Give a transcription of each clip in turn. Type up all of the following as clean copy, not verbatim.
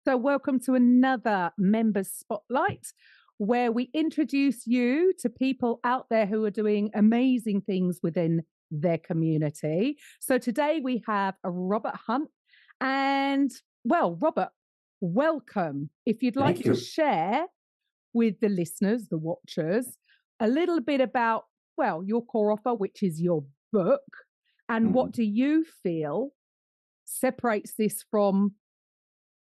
So, welcome to another Members Spotlight, where we introduce you to people out there who are doing amazing things within their community. So, today we have a Robert Hunt. And, well, Robert, welcome. If you'd like Thank to you. share with the listeners, the watchers, a little bit about, well, your core offer, which is your book, and what Mhm. do you feel separates this from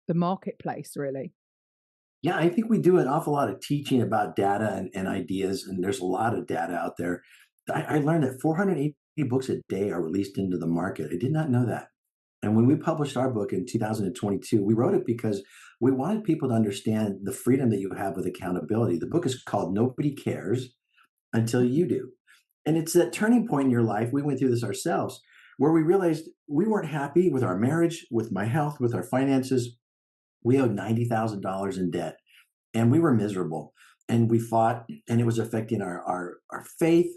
the marketplace, really? Yeah, I think we do an awful lot of teaching about data and ideas, and there's a lot of data out there. I learned that 480 books a day are released into the market. I did not know that. And when we published our book in 2022, we wrote it because we wanted people to understand the freedom that you have with accountability. The book is called Nobody Cares Until You Do. And it's that turning point in your life. We went through this ourselves, where we realized we weren't happy with our marriage, with my health, with our finances. We owed $90,000 in debt and we were miserable and we fought, and it was affecting our faith,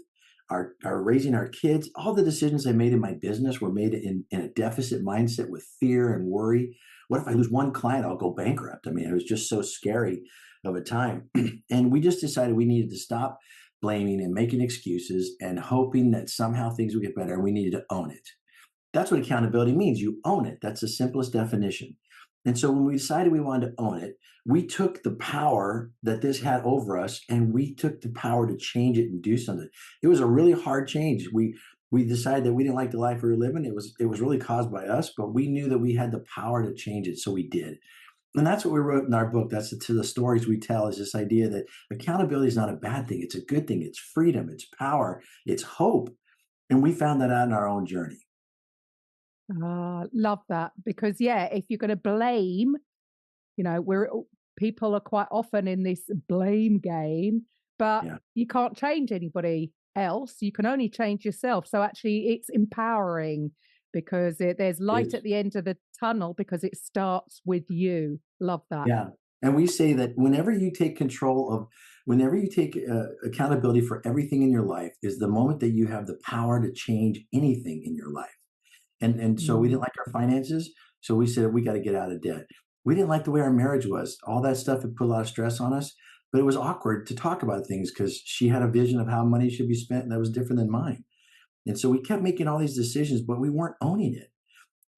our raising our kids. All the decisions I made in my business were made in a deficit mindset with fear and worry. What if I lose one client? I'll go bankrupt. I mean, it was just so scary of a time. And we just decided we needed to stop blaming and making excuses and hoping that somehow things would get better, and we needed to own it. That's what accountability means. You own it. That's the simplest definition. And so when we decided we wanted to own it, we took the power that this had over us and we took the power to change it and do something. It was a really hard change. We decided that we didn't like the life we were living. It was really caused by us, but we knew that we had the power to change it, so we did. And that's what we wrote in our book. That's to the stories we tell, is this idea that accountability is not a bad thing. It's a good thing. It's freedom, it's power, it's hope. And we found that out in our own journey. Ah, love that. Because, yeah, if you're going to blame, people are quite often in this blame game, but Yeah. you can't change anybody else. You can only change yourself. So, actually, it's empowering because there's It light is. at the end of the tunnel because it starts with you. Love that. Yeah. And we say that whenever you take accountability for everything in your life, is the moment that you have the power to change anything in your life. And so we didn't Mm. like our finances, so we said we got to get out of debt. We didn't like the way our marriage was. All that stuff had put a lot of stress on us, but it was awkward to talk about things because she had a vision of how money should be spent and that was different than mine. And so we kept making all these decisions, but we weren't owning it.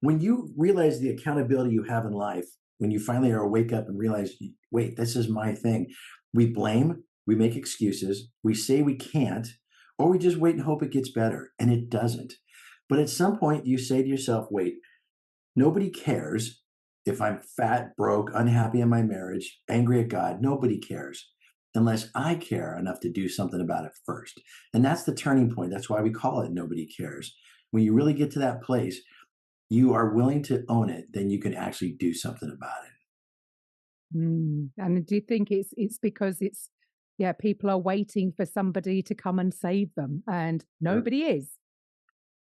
When you realize the accountability you have in life, when you finally are wake up and realize, wait, this is my thing, we blame, we make excuses, we say we can't, or we just wait and hope it gets better, and it doesn't. But at some point, you say to yourself, wait, nobody cares if I'm fat, broke, unhappy in my marriage, angry at God. Nobody cares unless I care enough to do something about it first. And that's the turning point. That's why we call it Nobody Cares. When you really get to that place, you are willing to own it, then you can actually do something about it. Mm. And do you think it's because yeah, people are waiting for somebody to come and save them, and Sure. nobody is.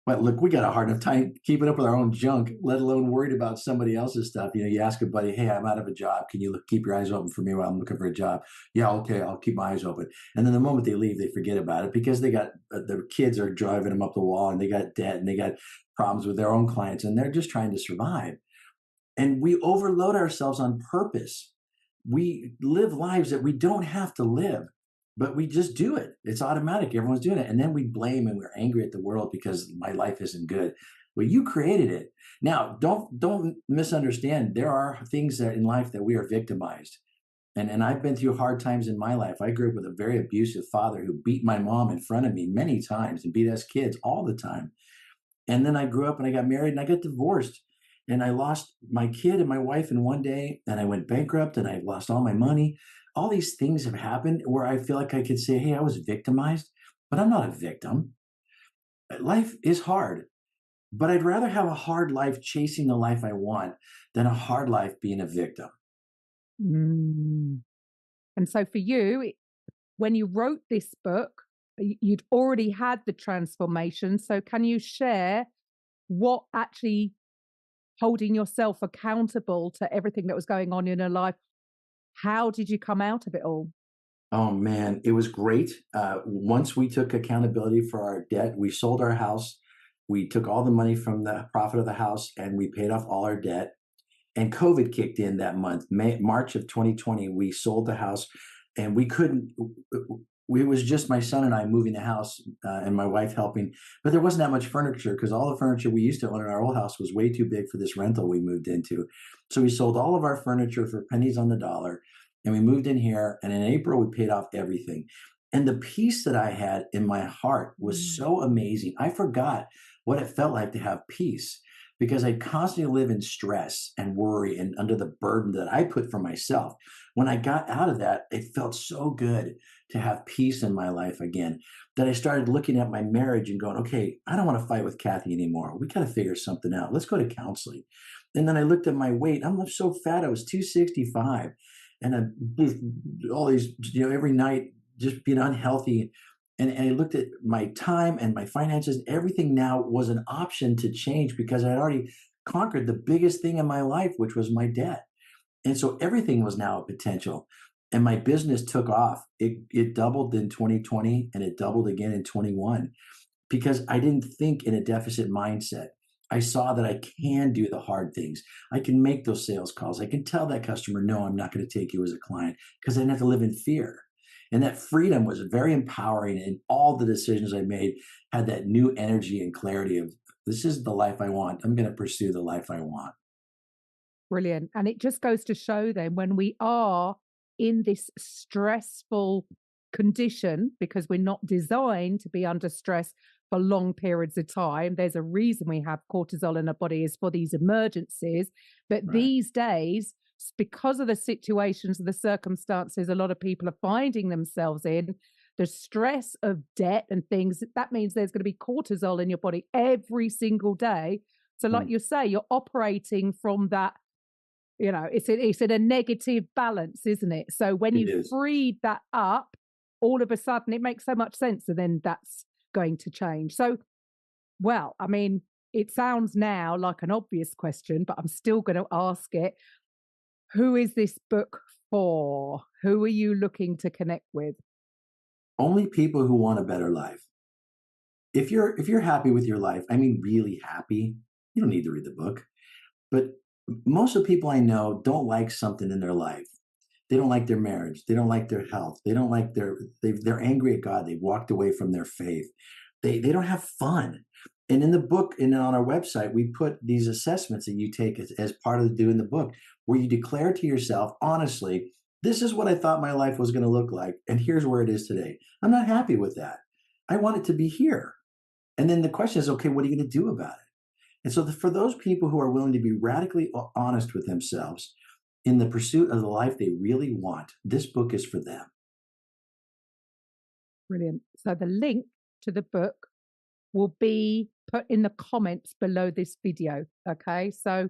But look, we got a hard enough time keeping up with our own junk, let alone worried about somebody else's stuff. You ask a buddy, "Hey, I'm out of a job. Can you keep your eyes open for me while I'm looking for a job?" Yeah, okay, I'll keep my eyes open. And then the moment they leave, they forget about it because they got their kids are driving them up the wall, and they got debt, and they got problems with their own clients, and they're just trying to survive. And we overload ourselves on purpose. We live lives that we don't have to live, but we just do it. It's automatic. Everyone's doing it. And then we blame and we're angry at the world because my life isn't good. Well, you created it. Now, don't misunderstand. There are things that in life that we are victimized. And I've been through hard times in my life. I grew up with a very abusive father who beat my mom in front of me many times and beat us kids all the time. And then I grew up and I got married and I got divorced. And I lost my kid and my wife in one day, and I went bankrupt and I lost all my money. All these things have happened where I feel like I could say, hey, I was victimized, but I'm not a victim. Life is hard, but I'd rather have a hard life chasing the life I want than a hard life being a victim. Mm. And so for you, when you wrote this book, you'd already had the transformation. So can you share what actually holding yourself accountable to everything that was going on in your life? How did you come out of it all? Oh man, it was great. Once we took accountability for our debt, we sold our house. We took all the money from the profit of the house and we paid off all our debt. And COVID kicked in that month. March of 2020, we sold the house, and we couldn't. It was just my son and I moving the house, and my wife helping. But there wasn't that much furniture because all the furniture we used to own in our old house was way too big for this rental we moved into. So we sold all of our furniture for pennies on the dollar, and we moved in here. And in April, we paid off everything. And the peace that I had in my heart was Mm. so amazing. I forgot what it felt like to have peace because I constantly live in stress and worry and under the burden that I put for myself. When I got out of that, it felt so good to have peace in my life again that I started looking at my marriage and going, okay, I don't want to fight with Kathy anymore. We got to figure something out. Let's go to counseling. And then I looked at my weight. I'm so fat. I was 265. And all these, every night just being unhealthy. And I looked at my time and my finances. Everything now was an option to change because I had already conquered the biggest thing in my life, which was my debt. And so everything was now a potential. And my business took off. It doubled in 2020 and it doubled again in 21 because I didn't think in a deficit mindset. I saw that I can do the hard things. I can make those sales calls. I can tell that customer, no, I'm not going to take you as a client because I didn't have to live in fear. And that freedom was very empowering. And all the decisions I made had that new energy and clarity of this is the life I want. I'm going to pursue the life I want. Brilliant. And it just goes to show then when we are in this stressful condition, because we're not designed to be under stress for long periods of time. There's a reason we have cortisol in our body is for these emergencies. But Right. these days, because of the situations, the circumstances a lot of people are finding themselves in, the stress of debt and things, that means there's going to be cortisol in your body every single day. So, like Mm, you say, you're operating from that, it's in a negative balance, isn't it? So when it you is. freed that up, all of a sudden it makes so much sense, and then that's going to change. So, well, I mean, it sounds now like an obvious question, but I'm still going to ask it. Who is this book for? Who are you looking to connect with? Only people who want a better life. If you're happy with your life, I mean really happy, you don't need to read the book. But most of the people I know don't like something in their life. They don't like their marriage. They don't like their health. They don't like they're angry at God. They've walked away from their faith. They don't have fun. And in the book and on our website, we put these assessments that you take as part of doing the book, where you declare to yourself, honestly, this is what I thought my life was going to look like. And here's where it is today. I'm not happy with that. I want it to be here. And then the question is, okay, what are you going to do about it? And so, for those people who are willing to be radically honest with themselves in the pursuit of the life they really want, this book is for them. Brilliant. So the link to the book will be put in the comments below this video. Okay. So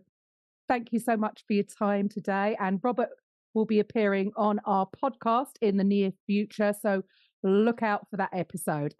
thank you so much for your time today. And Robert will be appearing on our podcast in the near future. So look out for that episode.